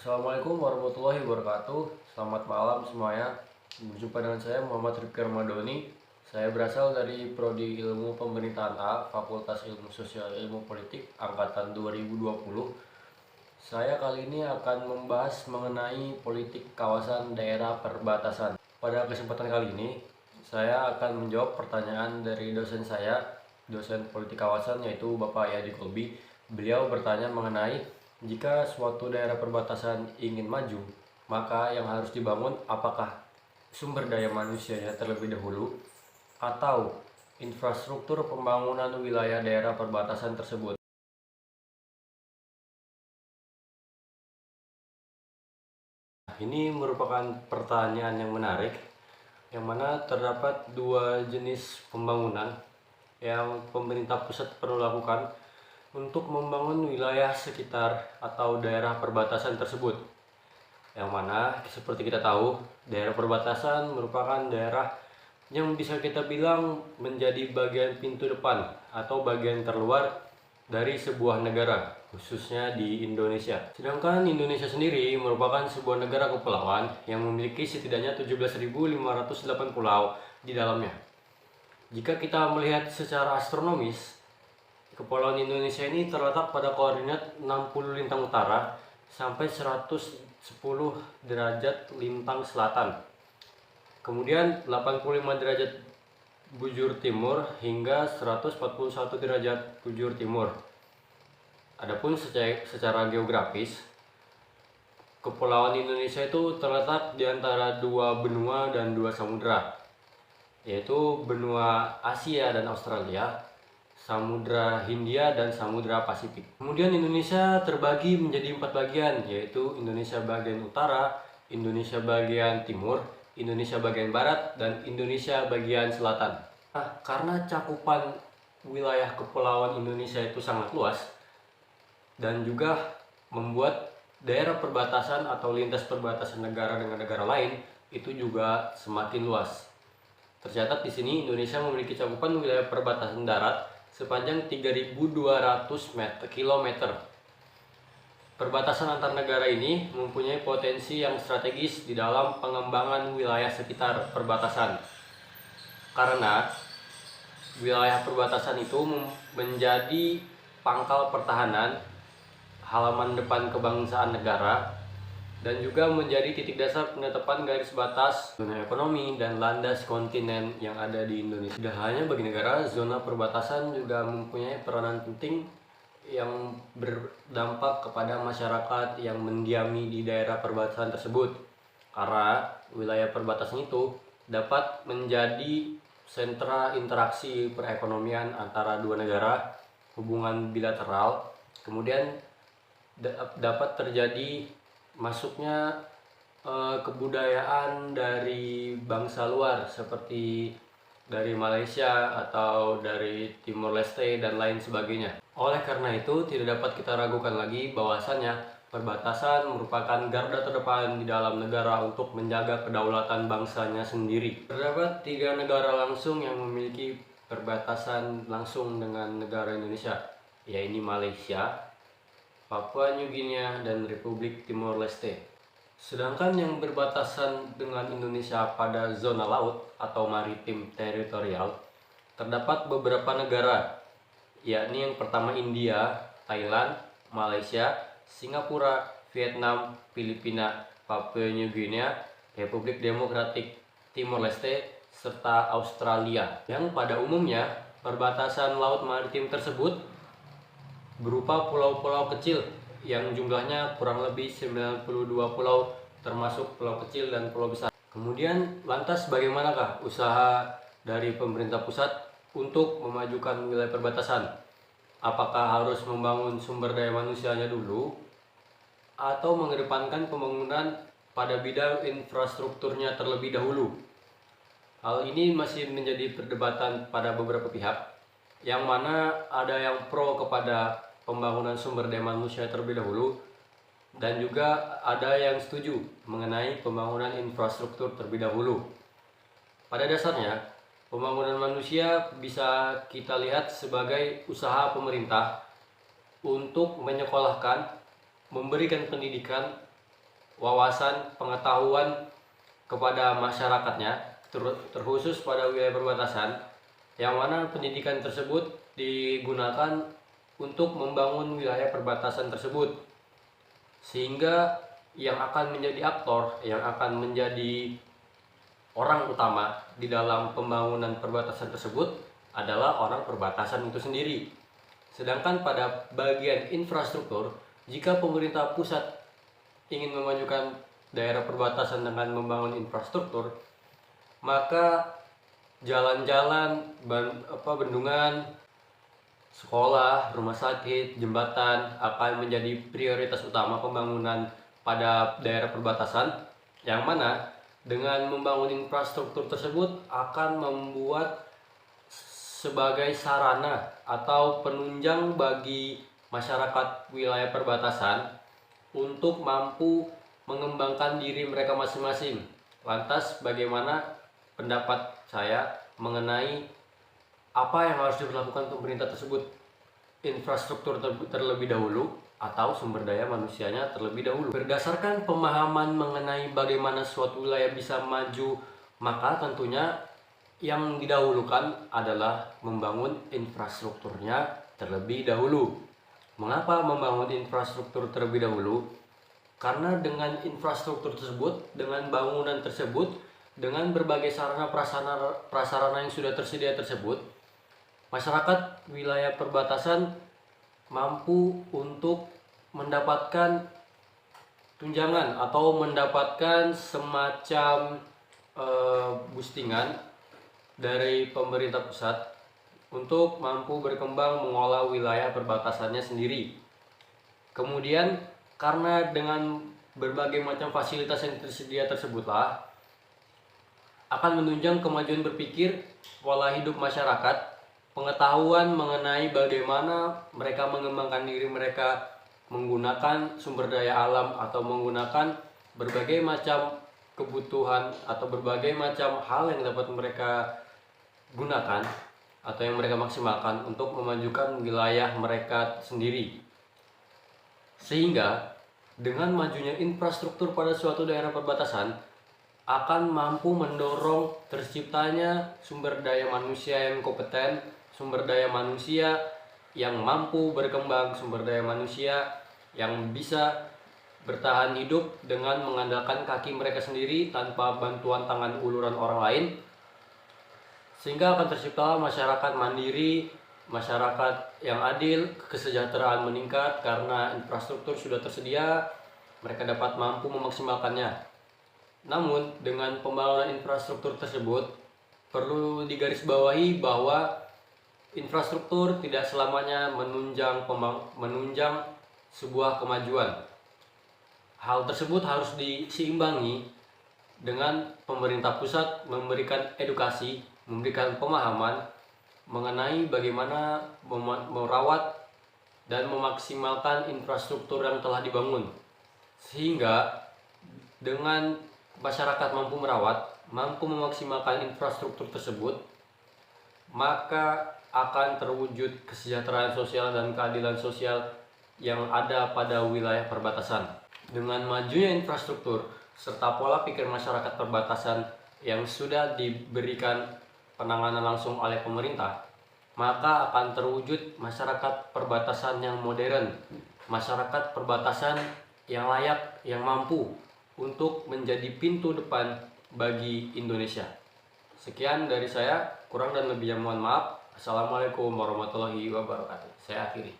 Assalamualaikum warahmatullahi wabarakatuh. Selamat malam semuanya. Berjumpa dengan saya Muhammad Rifki Ramadhani. Saya berasal dari Prodi Ilmu Pemerintahan A, Fakultas Ilmu Sosial Ilmu Politik angkatan 2020. Saya kali ini akan membahas mengenai politik kawasan daerah perbatasan. Pada kesempatan kali ini, saya akan menjawab pertanyaan dari dosen saya, dosen politik kawasan, yaitu Bapak Yadi Kolbi. Beliau bertanya mengenai jika suatu daerah perbatasan ingin maju, maka yang harus dibangun apakah sumber daya manusianya terlebih dahulu atau infrastruktur pembangunan wilayah daerah perbatasan tersebut. Ini merupakan pertanyaan yang menarik, yang mana terdapat dua jenis pembangunan yang pemerintah pusat perlu lakukan untuk membangun wilayah sekitar atau daerah perbatasan tersebut. Yang mana seperti kita tahu, daerah perbatasan merupakan daerah yang bisa kita bilang menjadi bagian pintu depan atau bagian terluar dari sebuah negara, khususnya di Indonesia. Sedangkan Indonesia sendiri merupakan sebuah negara kepulauan yang memiliki setidaknya 17.508 pulau di dalamnya. Jika kita melihat secara astronomis, Kepulauan Indonesia ini terletak pada koordinat 60 lintang utara sampai 110 derajat lintang selatan. Kemudian 85 derajat bujur timur hingga 141 derajat bujur timur. Adapun secara geografis, Kepulauan Indonesia itu terletak di antara dua benua dan dua samudra, yaitu benua Asia dan Australia, Samudra Hindia dan Samudra Pasifik. Kemudian Indonesia terbagi menjadi 4 bagian, yaitu Indonesia bagian utara, Indonesia bagian timur, Indonesia bagian barat, dan Indonesia bagian selatan. Nah, karena cakupan wilayah kepulauan Indonesia itu sangat luas dan juga membuat daerah perbatasan atau lintas perbatasan negara dengan negara lain itu juga semakin luas. Tercatat di sini Indonesia memiliki cakupan wilayah perbatasan darat sepanjang 3.200 km. Perbatasan antar negara ini mempunyai potensi yang strategis di dalam pengembangan wilayah sekitar perbatasan. Karena wilayah perbatasan itu menjadi pangkal pertahanan, halaman depan kebangsaan negara, dan juga menjadi titik dasar penetapan garis batas zona ekonomi dan landas kontinen yang ada di Indonesia. Tidak hanya bagi negara, zona perbatasan juga mempunyai peranan penting yang berdampak kepada masyarakat yang mendiami di daerah perbatasan tersebut. Karena wilayah perbatasan itu dapat menjadi sentra interaksi perekonomian antara dua negara, hubungan bilateral, kemudian dapat terjadi masuknya kebudayaan dari bangsa luar seperti dari Malaysia atau dari Timor Leste dan lain sebagainya. Oleh karena itu, tidak dapat kita ragukan lagi bahwasannya perbatasan merupakan garda terdepan di dalam negara untuk menjaga kedaulatan bangsanya sendiri. Terdapat 3 negara langsung yang memiliki perbatasan langsung dengan negara Indonesia, yaitu Malaysia, Papua New Guinea, dan Republik Timor Leste. Sedangkan yang berbatasan dengan Indonesia pada zona laut atau maritim teritorial, terdapat beberapa negara, yakni yang pertama India, Thailand, Malaysia, Singapura, Vietnam, Filipina, Papua New Guinea, Republik Demokratik Timor Leste, serta Australia. Yang pada umumnya perbatasan laut maritim tersebut berupa pulau-pulau kecil yang jumlahnya kurang lebih 92 pulau, termasuk pulau kecil dan pulau besar. Kemudian lantas bagaimanakah usaha dari pemerintah pusat untuk memajukan wilayah perbatasan? Apakah harus membangun sumber daya manusianya dulu atau mengedepankan pembangunan pada bidang infrastrukturnya terlebih dahulu? Hal ini masih menjadi perdebatan pada beberapa pihak, yang mana ada yang pro kepada pembangunan sumber daya manusia terlebih dahulu, dan juga ada yang setuju mengenai pembangunan infrastruktur terlebih dahulu. Pada dasarnya, pembangunan manusia bisa kita lihat sebagai usaha pemerintah untuk menyekolahkan, memberikan pendidikan, wawasan pengetahuan kepada masyarakatnya, terkhusus pada wilayah perbatasan, yang mana pendidikan tersebut digunakan untuk membangun wilayah perbatasan tersebut, sehingga yang akan menjadi aktor, yang akan menjadi orang utama di dalam pembangunan perbatasan tersebut adalah orang perbatasan itu sendiri. Sedangkan pada bagian infrastruktur, jika pemerintah pusat ingin memajukan daerah perbatasan dengan membangun infrastruktur, maka jalan-jalan, bendungan, sekolah, rumah sakit, jembatan akan menjadi prioritas utama pembangunan pada daerah perbatasan, yang mana dengan membangun infrastruktur tersebut akan membuat sebagai sarana atau penunjang bagi masyarakat wilayah perbatasan untuk mampu mengembangkan diri mereka masing-masing. Lantas bagaimana pendapat saya mengenai apa yang harus dilakukan pemerintah tersebut? Infrastruktur terlebih dahulu atau sumber daya manusianya terlebih dahulu? Berdasarkan pemahaman mengenai bagaimana suatu wilayah bisa maju, maka tentunya yang didahulukan adalah membangun infrastrukturnya terlebih dahulu. Mengapa membangun infrastruktur terlebih dahulu? Karena dengan infrastruktur tersebut, dengan bangunan tersebut, dengan berbagai sarana prasarana yang sudah tersedia tersebut, masyarakat wilayah perbatasan mampu untuk mendapatkan tunjangan atau mendapatkan semacam boostingan dari pemerintah pusat untuk mampu berkembang mengolah wilayah perbatasannya sendiri. Kemudian karena dengan berbagai macam fasilitas yang tersedia tersebutlah akan menunjang kemajuan berpikir, pola hidup masyarakat, pengetahuan mengenai bagaimana mereka mengembangkan diri mereka menggunakan sumber daya alam atau menggunakan berbagai macam kebutuhan atau berbagai macam hal yang dapat mereka gunakan atau yang mereka maksimalkan untuk memajukan wilayah mereka sendiri. Sehingga dengan majunya infrastruktur pada suatu daerah perbatasan akan mampu mendorong terciptanya sumber daya manusia yang kompeten, sumber daya manusia yang mampu berkembang, sumber daya manusia yang bisa bertahan hidup dengan mengandalkan kaki mereka sendiri tanpa bantuan tangan uluran orang lain, sehingga akan tercipta masyarakat mandiri, masyarakat yang adil, kesejahteraan meningkat karena infrastruktur sudah tersedia, mereka dapat mampu memaksimalkannya. Namun dengan pembangunan infrastruktur tersebut perlu digarisbawahi bahwa infrastruktur tidak selamanya menunjang sebuah kemajuan. Hal tersebut harus diseimbangi dengan pemerintah pusat memberikan edukasi, memberikan pemahaman mengenai bagaimana merawat dan memaksimalkan infrastruktur yang telah dibangun, sehingga dengan masyarakat mampu merawat, mampu memaksimalkan infrastruktur tersebut, maka akan terwujud kesejahteraan sosial dan keadilan sosial yang ada pada wilayah perbatasan. Dengan majunya infrastruktur serta pola pikir masyarakat perbatasan yang sudah diberikan penanganan langsung oleh pemerintah, maka akan terwujud masyarakat perbatasan yang modern, masyarakat perbatasan yang layak, yang mampu untuk menjadi pintu depan bagi Indonesia. Sekian dari saya, kurang dan lebihnya mohon maaf. Assalamualaikum warahmatullahi wabarakatuh. Saya akhiri.